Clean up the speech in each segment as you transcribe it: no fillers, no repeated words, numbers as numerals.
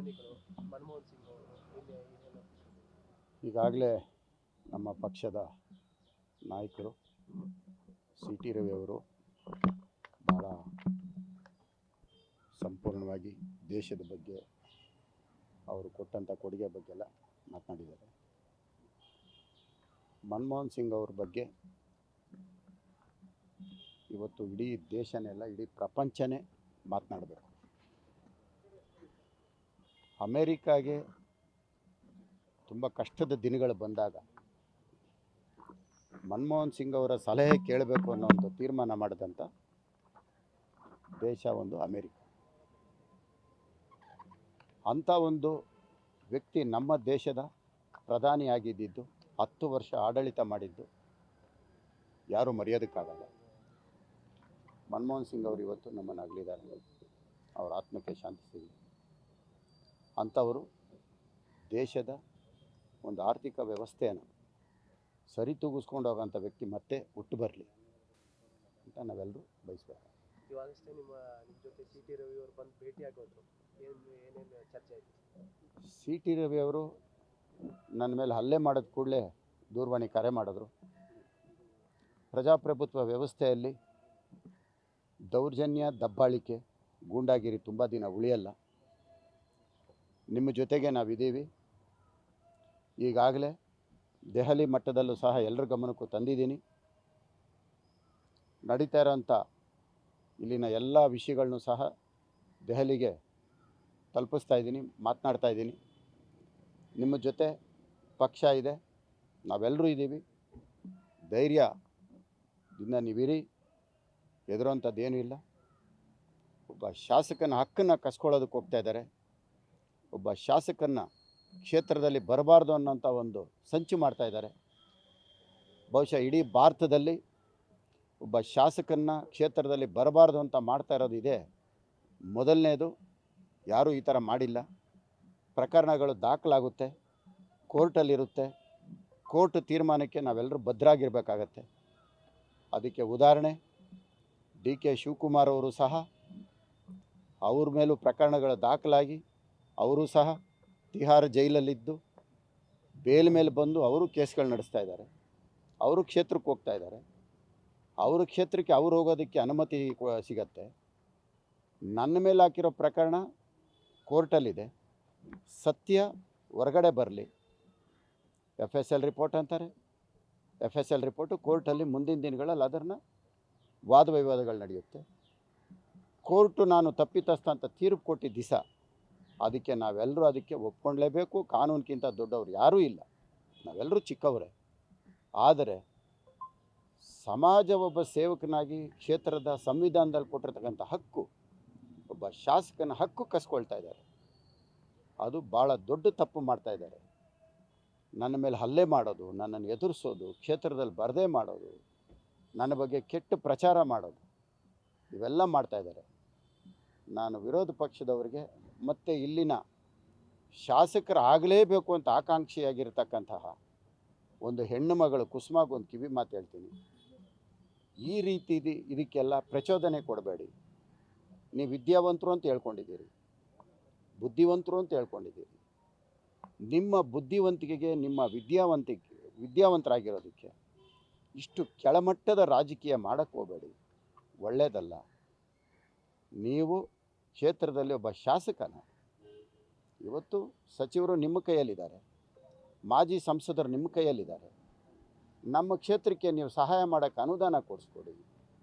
ಪ್ರಧಾನಿಗಳು ಮನಮೋಹನ್ ಸಿಂಗ್ ಅವರು ಏನೆಲ್ಲ ಈಗಾಗಲೇ ನಮ್ಮ ಪಕ್ಷದ ನಾಯಕರು ಸಿ ಟಿ ರವಿ ಅವರು ಭಾಳ ಸಂಪೂರ್ಣವಾಗಿ ದೇಶದ ಬಗ್ಗೆ ಅವರು ಕೊಟ್ಟಂಥ ಕೊಡುಗೆ ಬಗ್ಗೆ ಎಲ್ಲ ಮಾತನಾಡಿದ್ದಾರೆ. ಮನಮೋಹನ್ ಸಿಂಗ್ ಅವ್ರ ಬಗ್ಗೆ ಇವತ್ತು ಇಡೀ ದೇಶನೆಲ್ಲ ಇಡೀ ಪ್ರಪಂಚನೇ ಮಾತನಾಡಬೇಕು. ಅಮೇರಿಕಾಗೆ ತುಂಬ ಕಷ್ಟದ ದಿನಗಳು ಬಂದಾಗ ಮನಮೋಹನ್ ಸಿಂಗ್ ಅವರ ಸಲಹೆ ಕೇಳಬೇಕು ಅನ್ನೋ ಒಂದು ತೀರ್ಮಾನ ಮಾಡಿದಂಥ ದೇಶ ಒಂದು ಅಮೇರಿಕ. ಅಂಥ ಒಂದು ವ್ಯಕ್ತಿ ನಮ್ಮ ದೇಶದ ಪ್ರಧಾನಿಯಾಗಿದ್ದು 10 ವರ್ಷ ಆಡಳಿತ ಮಾಡಿದ್ದು ಯಾರೂ ಮರೆಯೋದಕ್ಕಾಗಲ್ಲ. ಮನಮೋಹನ್ ಸಿಂಗ್ ಅವರು ಇವತ್ತು ನಮ್ಮನ್ನು ಅಗಲಿದ್ದಾರೆ. ಅವರ ಆತ್ಮಕ್ಕೆ ಶಾಂತಿ ಸಿಗಲಿ. ಅಂಥವರು ದೇಶದ ಒಂದು ಆರ್ಥಿಕ ವ್ಯವಸ್ಥೆಯನ್ನು ಸರಿತೂಗಿಸ್ಕೊಂಡು ಹೋಗೋಂಥ ವ್ಯಕ್ತಿ ಮತ್ತೆ ಹುಟ್ಟು ಬರಲಿ ಅಂತ ನಾವೆಲ್ಲರೂ ಬಯಸಬೇಕು. ಇವಾಗಷ್ಟೇ ನಿಮ್ಮ ಜೊತೆ ಸಿ ಟಿ ರವಿ ಅವರು ಬಂದು ಭೇಟಿ ಆಗೋದ್ರು, ಏನೇನು ಚರ್ಚೆ ಆಯಿತು? ಸಿ ಟಿ ರವಿ ಅವರು ನನ್ನ ಮೇಲೆ ಹಲ್ಲೆ ಮಾಡಿದ ಕೂಡಲೇ ದೂರವಾಣಿ ಕರೆ ಮಾಡಿದ್ರು. ಪ್ರಜಾಪ್ರಭುತ್ವ ವ್ಯವಸ್ಥೆಯಲ್ಲಿ ದೌರ್ಜನ್ಯ, ದಬ್ಬಾಳಿಕೆ, ಗೂಂಡಾಗಿರಿ ತುಂಬ ದಿನ ಉಳಿಯಲ್ಲ. ನಿಮ್ಮ ಜೊತೆಗೆ ನಾವಿದ್ದೀವಿ. ಈಗಾಗಲೇ ದೆಹಲಿ ಮಟ್ಟದಲ್ಲೂ ಸಹ ಎಲ್ಲರ ಗಮನಕ್ಕೂ ತಂದಿದ್ದೀನಿ. ನಡೀತಾ ಇರೋಂಥ ಇಲ್ಲಿನ ಎಲ್ಲ ವಿಷಯಗಳನ್ನೂ ಸಹ ದೆಹಲಿಗೆ ತಲುಪಿಸ್ತಾ ಇದ್ದೀನಿ, ಮಾತನಾಡ್ತಾ ಇದ್ದೀನಿ. ನಿಮ್ಮ ಜೊತೆ ಪಕ್ಷ ಇದೆ, ನಾವೆಲ್ಲರೂ ಇದ್ದೀವಿ. ಧೈರ್ಯದಿಂದ ನೀವಿರಿ, ಹೆದರೋಂಥದ್ದೇನೂ ಇಲ್ಲ. ಒಬ್ಬ ಶಾಸಕನ ಹಕ್ಕನ್ನು ಕಸ್ಕೊಳ್ಳೋದಕ್ಕೆ ಹೋಗ್ತಾ ಇದ್ದಾರೆ. ಒಬ್ಬ ಶಾಸಕನ ಕ್ಷೇತ್ರದಲ್ಲಿ ಬರಬಾರ್ದು ಅನ್ನೋಂಥ ಒಂದು ಸಂಚು ಮಾಡ್ತಾ ಇದ್ದಾರೆ. ಬಹುಶಃ ಇಡೀ ಭಾರತದಲ್ಲಿ ಒಬ್ಬ ಶಾಸಕನ ಕ್ಷೇತ್ರದಲ್ಲಿ ಬರಬಾರ್ದು ಅಂತ ಮಾಡ್ತಾ ಇರೋದು ಇದೆ ಮೊದಲನೇದು. ಯಾರೂ ಈ ಥರ ಮಾಡಿಲ್ಲ. ಪ್ರಕರಣಗಳು ದಾಖಲಾಗುತ್ತೆ, ಕೋರ್ಟಲ್ಲಿರುತ್ತೆ. ಕೋರ್ಟ್ ತೀರ್ಮಾನಕ್ಕೆ ನಾವೆಲ್ಲರೂ ಭದ್ರಾಗಿರಬೇಕಾಗತ್ತೆ. ಅದಕ್ಕೆ ಉದಾಹರಣೆ ಡಿ ಕೆ ಶಿವಕುಮಾರ್ ಅವರು ಸಹ, ಅವ್ರ ಮೇಲೂ ಪ್ರಕರಣಗಳು ದಾಖಲಾಗಿ ಅವರು ಸಹ ತಿಹಾರ್ ಜೈಲಲ್ಲಿದ್ದು ಬೇಲ್ ಮೇಲೆ ಬಂದು ಅವರು ಕೇಸ್ಗಳು ನಡೆಸ್ತಾ ಇದ್ದಾರೆ. ಅವರು ಕ್ಷೇತ್ರಕ್ಕೆ ಹೋಗ್ತಾ ಇದ್ದಾರೆ. ಅವ್ರ ಕ್ಷೇತ್ರಕ್ಕೆ ಅವ್ರು ಹೋಗೋದಕ್ಕೆ ಅನುಮತಿ ಸಿಗತ್ತೆ. ನನ್ನ ಮೇಲೆ ಹಾಕಿರೋ ಪ್ರಕರಣ ಕೋರ್ಟಲ್ಲಿದೆ. ಸತ್ಯ ಹೊರಗಡೆ ಬರಲಿ. FSL ರಿಪೋರ್ಟ್ ಅಂತಾರೆ. FSL ರಿಪೋರ್ಟು ಕೋರ್ಟಲ್ಲಿ ಮುಂದಿನ ದಿನಗಳಲ್ಲಿ ಅದನ್ನು ವಾದ ವಿವಾದಗಳು ನಡೆಯುತ್ತೆ. ಕೋರ್ಟು ನಾನು ತಪ್ಪಿತಸ್ಥ ಅಂತ ತೀರ್ಪು ಕೊಟ್ಟಿದ್ದ ದಿವಸ ಅದಕ್ಕೆ ನಾವೆಲ್ಲರೂ ಅದಕ್ಕೆ ಒಪ್ಕೊಳ್ಳೇಬೇಕು. ಕಾನೂನಿಗಿಂತ ದೊಡ್ಡವರು ಯಾರೂ ಇಲ್ಲ, ನಾವೆಲ್ಲರೂ ಚಿಕ್ಕವರೇ. ಆದರೆ ಸಮಾಜ ಒಬ್ಬ ಸೇವಕನಾಗಿ ಕ್ಷೇತ್ರದ ಸಂವಿಧಾನದಲ್ಲಿ ಕೊಟ್ಟಿರ್ತಕ್ಕಂಥ ಹಕ್ಕು, ಒಬ್ಬ ಶಾಸಕನ ಹಕ್ಕು ಕಸ್ಕೊಳ್ತಾ ಇದ್ದಾರೆ. ಅದು ಭಾಳ ದೊಡ್ಡ ತಪ್ಪು ಮಾಡ್ತಾ ಇದ್ದಾರೆ. ನನ್ನ ಮೇಲೆ ಹಲ್ಲೆ ಮಾಡೋದು, ನನ್ನನ್ನು ಎದುರಿಸೋದು, ಕ್ಷೇತ್ರದಲ್ಲಿ ಬರದೇ ಮಾಡೋದು, ನನ್ನ ಬಗ್ಗೆ ಕೆಟ್ಟ ಪ್ರಚಾರ ಮಾಡೋದು, ಇವೆಲ್ಲ ಮಾಡ್ತಾ ಇದ್ದಾರೆ. ನಾನು ವಿರೋಧ ಪಕ್ಷದವರಿಗೆ ಮತ್ತು ಇಲ್ಲಿನ ಶಾಸಕರಾಗಲೇಬೇಕು ಅಂತ ಆಕಾಂಕ್ಷಿಯಾಗಿರ್ತಕ್ಕಂತಹ ಒಂದು ಹೆಣ್ಣು ಮಗಳು ಕುಸುಮಾಗೆ ಒಂದು ಕಿವಿ ಮಾತು ಹೇಳ್ತೀನಿ. ಈ ರೀತಿ ಇದಕ್ಕೆಲ್ಲ ಪ್ರಚೋದನೆ ಕೊಡಬೇಡಿ. ನೀವು ವಿದ್ಯಾವಂತರು ಅಂತ ಹೇಳ್ಕೊಂಡಿದ್ದೀರಿ, ಬುದ್ಧಿವಂತರು ಅಂತ ಹೇಳ್ಕೊಂಡಿದ್ದೀರಿ. ನಿಮ್ಮ ಬುದ್ಧಿವಂತಿಕೆಗೆ, ನಿಮ್ಮ ವಿದ್ಯಾವಂತರಾಗಿರೋದಕ್ಕೆ ಇಷ್ಟು ಕೆಳಮಟ್ಟದ ರಾಜಕೀಯ ಮಾಡೋಕ್ಕೆ ಹೋಗಬೇಡಿ, ಒಳ್ಳೆಯದಲ್ಲ. ನೀವು ಕ್ಷೇತ್ರದಲ್ಲಿ ಒಬ್ಬ ಶಾಸಕನ, ಇವತ್ತು ಸಚಿವರು ನಿಮ್ಮ ಕೈಯಲ್ಲಿದ್ದಾರೆ, ಮಾಜಿ ಸಂಸದರು ನಿಮ್ಮ ಕೈಯಲ್ಲಿದ್ದಾರೆ. ನಮ್ಮ ಕ್ಷೇತ್ರಕ್ಕೆ ನೀವು ಸಹಾಯ ಮಾಡೋಕ್ಕೆ ಅನುದಾನ ಕೊಡಿಸ್ಕೊಡಿ,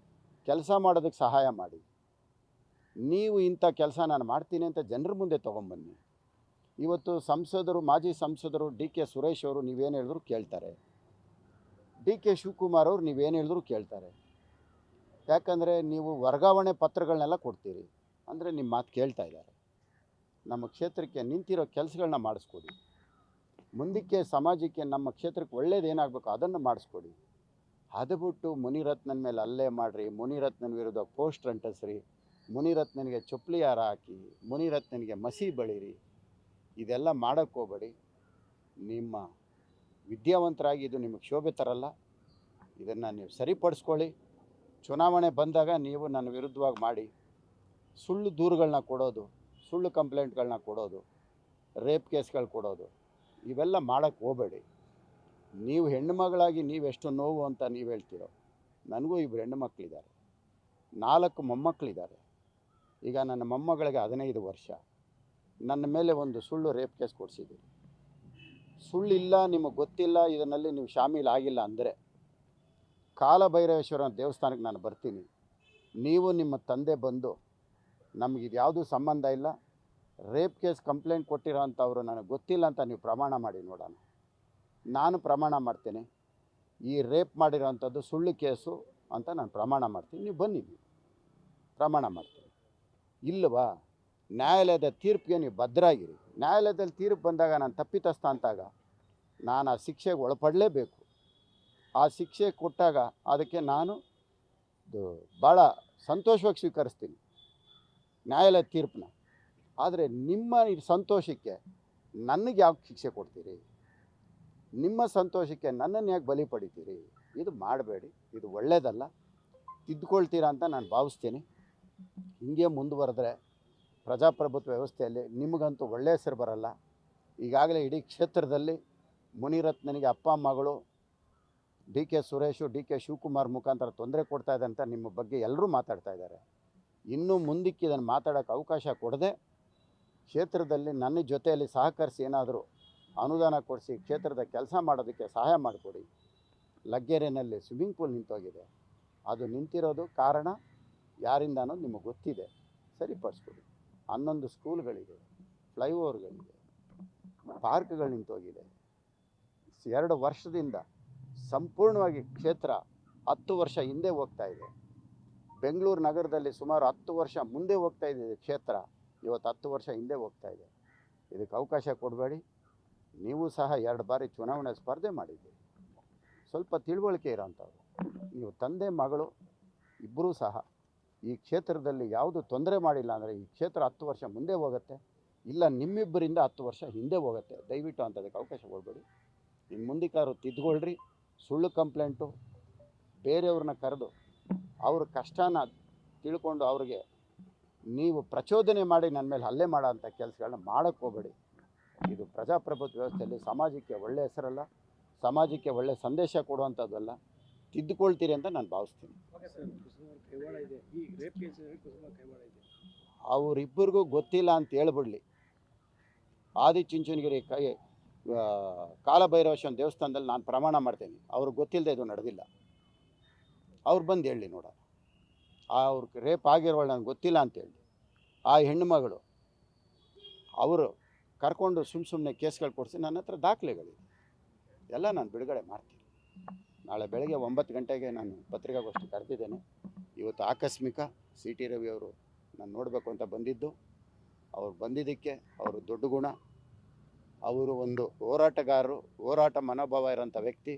ಕೆಲಸ ಮಾಡೋದಕ್ಕೆ ಸಹಾಯ ಮಾಡಿ. ನೀವು ಇಂಥ ಕೆಲಸ ನಾನು ಮಾಡ್ತೀನಿ ಅಂತ ಜನರ ಮುಂದೆ ತೊಗೊಂಬನ್ನಿ. ಇವತ್ತು ಸಂಸದರು, ಮಾಜಿ ಸಂಸದರು ಡಿ ಕೆ ಸುರೇಶ್ ಅವರು ನೀವೇನು ಹೇಳಿದ್ರು ಕೇಳ್ತಾರೆ. ಡಿ ಕೆ ಶಿವಕುಮಾರ್ ಅವರು ನೀವೇನು ಹೇಳಿದ್ರು ಕೇಳ್ತಾರೆ. ಯಾಕಂದರೆ ನೀವು ವರ್ಗಾವಣೆ ಪತ್ರಗಳನ್ನೆಲ್ಲ ಕೊಡ್ತೀರಿ ಅಂದರೆ ನಿಮ್ಮ ಮಾತು ಕೇಳ್ತಾ ಇದ್ದಾರೆ. ನಮ್ಮ ಕ್ಷೇತ್ರಕ್ಕೆ ನಿಂತಿರೋ ಕೆಲಸಗಳನ್ನ ಮಾಡಿಸ್ಕೊಡಿ. ಮುಂದಕ್ಕೆ ಸಮಾಜಕ್ಕೆ, ನಮ್ಮ ಕ್ಷೇತ್ರಕ್ಕೆ ಒಳ್ಳೇದು ಏನಾಗಬೇಕು ಅದನ್ನು ಮಾಡಿಸ್ಕೊಡಿ. ಅದು ಬಿಟ್ಟು ಮುನಿರತ್ನನ ಮೇಲೆ ಹಲ್ಲೆ ಮಾಡಿರಿ, ಮುನಿರತ್ನನ ವಿರುದ್ಧ ಪೋಸ್ಟರ್ ಅಂಟಿಸ್ರಿ, ಮುನಿರತ್ನನಿಗೆ ಚಪ್ಪಲಿ ಹಾರ ಹಾಕಿ, ಮುನಿರತ್ನನಿಗೆ ಮಸಿ ಬಳಿರಿ, ಇದೆಲ್ಲ ಮಾಡೋಕ್ಕೆ ಹೋಗಬೇಡಿ. ನಿಮ್ಮ ವಿದ್ಯಾವಂತರಾಗಿ ಇದು ನಿಮಗೆ ಶೋಭೆ ತರಲ್ಲ. ಇದನ್ನು ನೀವು ಸರಿಪಡಿಸ್ಕೊಳ್ಳಿ. ಚುನಾವಣೆ ಬಂದಾಗ ನೀವು ನನ್ನ ವಿರುದ್ಧವಾಗಿ ಮಾಡಿ ಸುಳ್ಳು ದೂರುಗಳನ್ನ ಕೊಡೋದು, ಸುಳ್ಳು ಕಂಪ್ಲೇಂಟ್ಗಳನ್ನ ಕೊಡೋದು ರೇಪ್ ಕೇಸ್ಗಳು ಕೊಡೋದು ಇವೆಲ್ಲ ಮಾಡೋಕ್ಕೆ ಹೋಗಬೇಡಿ. ನೀವು ಹೆಣ್ಣು ಮಗಳಾಗಿ ನೀವೆಷ್ಟು ನೋವು ಅಂತ ನೀವು ಹೇಳ್ತೀರೋ, ನನಗೂ 2 ಹೆಣ್ಣು ಮಕ್ಕಳಿದ್ದಾರೆ, 4 ಮೊಮ್ಮಕ್ಕಳಿದ್ದಾರೆ. ಈಗ ನನ್ನ ಮೊಮ್ಮಗಳಿಗೆ 15 ವರ್ಷ. ನನ್ನ ಮೇಲೆ ಒಂದು ಸುಳ್ಳು ರೇಪ್ ಕೇಸ್ ಕೊಡಿಸಿದ್ದೀರಿ. ಸುಳ್ಳಿಲ್ಲ, ನಿಮಗೆ ಗೊತ್ತಿಲ್ಲ, ಇದರಲ್ಲಿ ನೀವು ಶಾಮೀಲಾಗಿಲ್ಲ ಅಂದರೆ ಕಾಲಭೈರವೇಶ್ವರನ ದೇವಸ್ಥಾನಕ್ಕೆ ನಾನು ಬರ್ತೀನಿ. ನೀವು ನಿಮ್ಮ ತಂದೆ ಬಂದು ನಮಗಿದು ಯಾವುದೂ ಸಂಬಂಧ ಇಲ್ಲ, ರೇಪ್ ಕೇಸ್ ಕಂಪ್ಲೇಂಟ್ ಕೊಟ್ಟಿರೋ ಅಂಥವ್ರು ನನಗೆ ಗೊತ್ತಿಲ್ಲ ಅಂತ ನೀವು ಪ್ರಮಾಣ ಮಾಡಿ ನೋಡೋಣ. ನಾನು ಪ್ರಮಾಣ ಮಾಡ್ತೇನೆ, ಈ ರೇಪ್ ಮಾಡಿರೋ ಅಂಥದ್ದು ಸುಳ್ಳು ಕೇಸು ಅಂತ ನಾನು ಪ್ರಮಾಣ ಮಾಡ್ತೀನಿ. ನೀವು ಬನ್ನಿ, ನೀವು ಪ್ರಮಾಣ ಮಾಡ್ತೀನಿ. ಇಲ್ಲವಾ, ನ್ಯಾಯಾಲಯದ ತೀರ್ಪಿಗೆ ನೀವು ಭದ್ರಾಗಿರಿ. ನ್ಯಾಯಾಲಯದಲ್ಲಿ ತೀರ್ಪು ಬಂದಾಗ ನಾನು ತಪ್ಪಿತಸ್ಥ ಅಂತಾಗ ನಾನು ಆ ಶಿಕ್ಷೆಗೆ ಒಳಪಡಲೇಬೇಕು. ಆ ಶಿಕ್ಷೆ ಕೊಟ್ಟಾಗ ಅದಕ್ಕೆ ನಾನು ಭಾಳ ಸಂತೋಷವಾಗಿ ಸ್ವೀಕರಿಸ್ತೀನಿ ನ್ಯಾಯಾಲಯದ ತೀರ್ಪನ್ನ. ಆದರೆ ನಿಮ್ಮ ಈ ಸಂತೋಷಕ್ಕೆ ನನಗೆ ಯಾಕೆ ಶಿಕ್ಷೆ ಕೊಡ್ತೀರಿ? ನಿಮ್ಮ ಸಂತೋಷಕ್ಕೆ ನನ್ನನ್ನು ಯಾಕೆ ಬಲಿ ಪಡಿತೀರಿ? ಇದು ಮಾಡಬೇಡಿ, ಇದು ಒಳ್ಳೆಯದಲ್ಲ. ತಿದ್ದುಕೊಳ್ತೀರಾ ಅಂತ ನಾನು ಭಾವಿಸ್ತೀನಿ. ಹಿಂಗೆ ಮುಂದುವರೆದ್ರೆ ಪ್ರಜಾಪ್ರಭುತ್ವ ವ್ಯವಸ್ಥೆಯಲ್ಲಿ ನಿಮಗಂತೂ ಒಳ್ಳೆಯ ಹೆಸರು ಬರಲ್ಲ. ಈಗಾಗಲೇ ಇಡೀ ಕ್ಷೇತ್ರದಲ್ಲಿ ಮುನಿರತ್ನನಿಗೆ ಅಪ್ಪ ಮಗಳು D K Suresh, D K Shivakumar ಮುಖಾಂತರ ತೊಂದರೆ ಕೊಡ್ತಾ ಇದೆ ಅಂತ ನಿಮ್ಮ ಬಗ್ಗೆ ಎಲ್ಲರೂ ಮಾತಾಡ್ತಾ ಇದ್ದಾರೆ. ಇನ್ನೂ ಮುಂದಕ್ಕೆ ಇದನ್ನು ಮಾತಾಡೋಕ್ಕೆ ಅವಕಾಶ ಕೊಡದೆ ಕ್ಷೇತ್ರದಲ್ಲಿ ನನ್ನ ಜೊತೆಯಲ್ಲಿ ಸಹಕರಿಸಿ ಏನಾದರೂ ಅನುದಾನ ಕೊಡಿಸಿ ಕ್ಷೇತ್ರದ ಕೆಲಸ ಮಾಡೋದಕ್ಕೆ ಸಹಾಯ ಮಾಡಿಕೊಡಿ. ಲಗ್ಗೆರೆನಲ್ಲಿ ಸ್ವಿಮ್ಮಿಂಗ್ ಪೂಲ್ ನಿಂತೋಗಿದೆ, ಅದು ನಿಂತಿರೋದು ಕಾರಣ ಯಾರಿಂದ ಅನ್ನೋದು ನಿಮಗೆ ಗೊತ್ತಿದೆ, ಸರಿಪಡಿಸ್ಕೊಡಿ. 11 ಸ್ಕೂಲ್ಗಳಿದೆ, ಫ್ಲೈಓವರ್ಗಳಿದೆ, ಪಾರ್ಕ್ಗಳು ನಿಂತೋಗಿದೆ. 2 ವರ್ಷದಿಂದ ಸಂಪೂರ್ಣವಾಗಿ ಕ್ಷೇತ್ರ 10 ವರ್ಷ ಹಿಂದೆ ಹೋಗ್ತಾ ಇದೆ. ಬೆಂಗಳೂರು ನಗರದಲ್ಲಿ ಸುಮಾರು 10 ವರ್ಷ ಮುಂದೆ ಹೋಗ್ತಾ ಇದೆ ಕ್ಷೇತ್ರ, ಇವತ್ತು 10 ವರ್ಷ ಹಿಂದೆ ಹೋಗ್ತಾ ಇದೆ. ಇದಕ್ಕೆ ಅವಕಾಶ ಕೊಡಬೇಡಿ. ನೀವು ಸಹ 2 ಬಾರಿ ಚುನಾವಣೆ ಸ್ಪರ್ಧೆ ಮಾಡಿದ್ದೀರಿ, ಸ್ವಲ್ಪ ತಿಳುವಳಿಕೆ ಇರೋಂಥವ್ರು. ನೀವು ತಂದೆ ಮಗಳು ಇಬ್ಬರೂ ಸಹ ಈ ಕ್ಷೇತ್ರದಲ್ಲಿ ಯಾವುದು ತೊಂದರೆ ಮಾಡಿಲ್ಲ ಅಂದರೆ ಈ ಕ್ಷೇತ್ರ 10 ವರ್ಷ ಮುಂದೆ ಹೋಗುತ್ತೆ, ಇಲ್ಲ ನಿಮ್ಮಿಬ್ಬರಿಂದ 10 ವರ್ಷ ಹಿಂದೆ ಹೋಗುತ್ತೆ. ದಯವಿಟ್ಟು ಅಂಥದಕ್ಕೆ ಅವಕಾಶ ಕೊಡಬೇಡಿ. ಇನ್ನು ಮುಂದಕ್ಕಾದ್ರು ತಿದ್ದುಕೊಳ್ರಿ. ಸುಳ್ಳು ಕಂಪ್ಲೇಂಟು ಬೇರೆಯವ್ರನ್ನ ಕರೆದು ಅವ್ರ ಕಷ್ಟನ ತಿಳ್ಕೊಂಡು ಅವ್ರಿಗೆ ನೀವು ಪ್ರಚೋದನೆ ಮಾಡಿ ನನ್ನ ಮೇಲೆ ಹಲ್ಲೆ ಮಾಡೋ ಅಂಥ ಕೆಲಸಗಳನ್ನ ಮಾಡೋಕ್ಕೆ ಹೋಗಬೇಡಿ. ಇದು ಪ್ರಜಾಪ್ರಭುತ್ವ ವ್ಯವಸ್ಥೆಯಲ್ಲಿ ಸಮಾಜಕ್ಕೆ ಒಳ್ಳೆಯ ಹೆಸರಲ್ಲ, ಸಮಾಜಕ್ಕೆ ಒಳ್ಳೆಯ ಸಂದೇಶ ಕೊಡುವಂಥದ್ದಲ್ಲ. ತಿದ್ದುಕೊಳ್ತೀರಿ ಅಂತ ನಾನು ಭಾವಿಸ್ತೀನಿ. ಅವರಿಬ್ಬರಿಗೂ ಗೊತ್ತಿಲ್ಲ ಅಂತ ಹೇಳ್ಬಿಡ್ಲಿ. ಆದಿಚುಂಚನಗಿರಿ ಕಾಲಭೈರವೇಶ್ವರನ ದೇವಸ್ಥಾನದಲ್ಲಿ ನಾನು ಪ್ರಮಾಣ ಮಾಡ್ತೇನೆ, ಅವ್ರಿಗೆ ಗೊತ್ತಿಲ್ಲದೆ ಇದು ನಡೆದಿಲ್ಲ. ಅವ್ರು ಬಂದು ಹೇಳಿ ನೋಡ, ಅವ್ರಿಗೆ ರೇಪ್ ಆಗಿರೋಳು ನನಗೆ ಗೊತ್ತಿಲ್ಲ ಅಂತೇಳಿ ಆ ಹೆಣ್ಣುಮಗಳು ಅವರು ಕರ್ಕೊಂಡು ಸುಮ್ಮನೆ ಕೇಸ್ಗಳು ಕೊಡಿಸಿ ನನ್ನ ಹತ್ರ ದಾಖಲೆಗಳಿದೆ, ಎಲ್ಲ ನಾನು ಬಿಡುಗಡೆ ಮಾಡ್ತೀನಿ. ನಾಳೆ ಬೆಳಗ್ಗೆ 9 ಗಂಟೆಗೆ ನಾನು ಪತ್ರಿಕಾಗೋಷ್ಠಿ ಕರೆದಿದ್ದೇನೆ. ಇವತ್ತು ಆಕಸ್ಮಿಕ ಸಿ ಟಿ ರವಿ ಅವರು ನಾನು ನೋಡಬೇಕು ಅಂತ ಬಂದಿದ್ದು. ಅವ್ರು ಬಂದಿದ್ದಕ್ಕೆ ಅವರು ದೊಡ್ಡ ಗುಣ. ಅವರು ಒಂದು ಹೋರಾಟಗಾರರು, ಹೋರಾಟ ಮನೋಭಾವ ಇರೋಂಥ ವ್ಯಕ್ತಿ.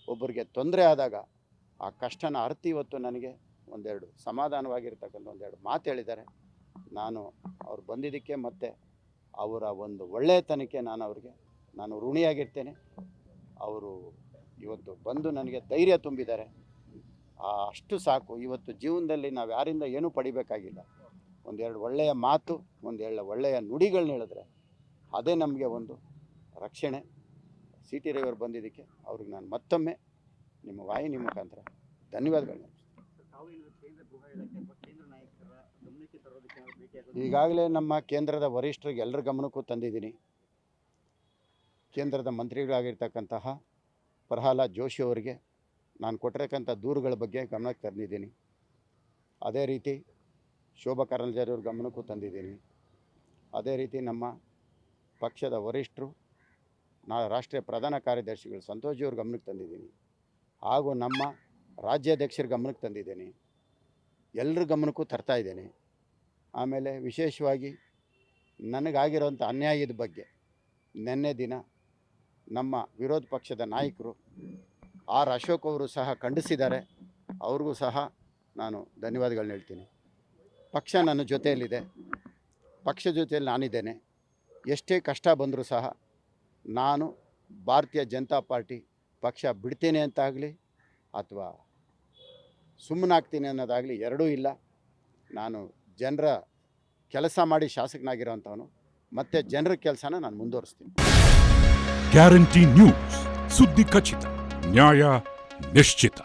ಒಬ್ಬರಿಗೆ ತೊಂದರೆ ಆದಾಗ ಆ ಕಷ್ಟನ ಅರ್ಥ ಇವತ್ತು ನನಗೆ ಒಂದೆರಡು ಸಮಾಧಾನವಾಗಿರ್ತಕ್ಕಂಥ ಒಂದೆರಡು ಮಾತು ಹೇಳಿದ್ದಾರೆ. ನಾನು ಅವ್ರು ಬಂದಿದ್ದಕ್ಕೆ ಮತ್ತು ಅವರ ಒಂದು ಒಳ್ಳೆಯತನಕ್ಕೆ ನಾನು ಋಣಿಯಾಗಿರ್ತೇನೆ. ಅವರು ಇವತ್ತು ಬಂದು ನನಗೆ ಧೈರ್ಯ ತುಂಬಿದ್ದಾರೆ, ಅಷ್ಟು ಸಾಕು. ಇವತ್ತು ಜೀವನದಲ್ಲಿ ನಾವು ಯಾರಿಂದ ಏನೂ ಪಡಿಬೇಕಾಗಿಲ್ಲ. ಒಂದೆರಡು ಒಳ್ಳೆಯ ಮಾತು, ಒಂದೆರಡು ಒಳ್ಳೆಯ ನುಡಿಗಳನ್ನ ಹೇಳಿದ್ರೆ ಅದೇ ನಮಗೆ ಒಂದು ರಕ್ಷಣೆ. ಸಿ ಟಿ ರವಿಯವರು ಬಂದಿದ್ದಕ್ಕೆ ಅವ್ರಿಗೆ ನಾನು ಮತ್ತೊಮ್ಮೆ ನಿಮ್ಮ ವಾಹಿನಿ ಮುಖಾಂತರ ಧನ್ಯವಾದಗಳನ್ನ. ಈಗಾಗಲೇ ನಮ್ಮ ಕೇಂದ್ರದ ವರಿಷ್ಠರಿಗೆ ಎಲ್ಲರ ಗಮನಕ್ಕೂ ತಂದಿದ್ದೀನಿ. ಕೇಂದ್ರದ ಮಂತ್ರಿಗಳಾಗಿರ್ತಕ್ಕಂತಹ ಪ್ರಹ್ಲಾದ್ ಜೋಶಿ ಅವರಿಗೆ ನಾನು ಕೊಟ್ಟಿರತಕ್ಕಂಥ ದೂರುಗಳ ಬಗ್ಗೆ ಗಮನಕ್ಕೆ ತಂದಿದ್ದೀನಿ. ಅದೇ ರೀತಿ ಶೋಭಾ ಕರಂದ್ಲಾಜೆ ಅವ್ರ ಗಮನಕ್ಕೂ ತಂದಿದ್ದೀನಿ. ಅದೇ ರೀತಿ ನಮ್ಮ ಪಕ್ಷದ ವರಿಷ್ಠರು, ರಾಷ್ಟ್ರೀಯ ಪ್ರಧಾನ ಕಾರ್ಯದರ್ಶಿಗಳು ಸಂತೋಷ್ ಅವ್ರ ಗಮನಕ್ಕೆ ತಂದಿದ್ದೀನಿ. ಹಾಗೂ ನಮ್ಮ ರಾಜ್ಯಾಧ್ಯಕ್ಷರ ಗಮನಕ್ಕೆ ತಂದಿದ್ದೇನೆ, ಎಲ್ಲರ ಗಮನಕ್ಕೂ ತರ್ತಾ ಇದ್ದೇನೆ. ಆಮೇಲೆ ವಿಶೇಷವಾಗಿ ನನಗಾಗಿರೋಂಥ ಅನ್ಯಾಯದ ಬಗ್ಗೆ ನಿನ್ನೆ ದಿನ ನಮ್ಮ ವಿರೋಧ ಪಕ್ಷದ ನಾಯಕರು ಆರ್ ಅಶೋಕ್ ಅವರು ಸಹ ಖಂಡಿಸಿದ್ದಾರೆ. ಅವ್ರಿಗೂ ಸಹ ನಾನು ಧನ್ಯವಾದಗಳನ್ನ ಹೇಳ್ತೀನಿ. ಪಕ್ಷ ನನ್ನ ಜೊತೆಯಲ್ಲಿದೆ, ಪಕ್ಷ ಜೊತೆಯಲ್ಲಿ ನಾನಿದ್ದೇನೆ. ಎಷ್ಟೇ ಕಷ್ಟ ಬಂದರೂ ಸಹ ನಾನು ಭಾರತೀಯ ಜನತಾ ಪಾರ್ಟಿ ಪಕ್ಷ ಬಿಡ್ತೇನೆ ಅಂತಾಗಲಿ ಅಥವಾ ಸುಮ್ಮನಾಗ್ತೀನಿ ಅನ್ನೋದಾಗಲಿ ಎರಡೂ ಇಲ್ಲ. ನಾನು ಜನರ ಕೆಲಸ ಮಾಡಿ ಶಾಸಕನಾಗಿರೋಂಥವನು. ಮತ್ತು ಜನರ ಕೆಲಸನ ನಾನು ಮುಂದುವರಿಸ್ತೀನಿ. ಗ್ಯಾರಂಟಿ ನ್ಯೂಸ್, ಸುದ್ದಿ ಖಚಿತ, ನ್ಯಾಯ ನಿಶ್ಚಿತ.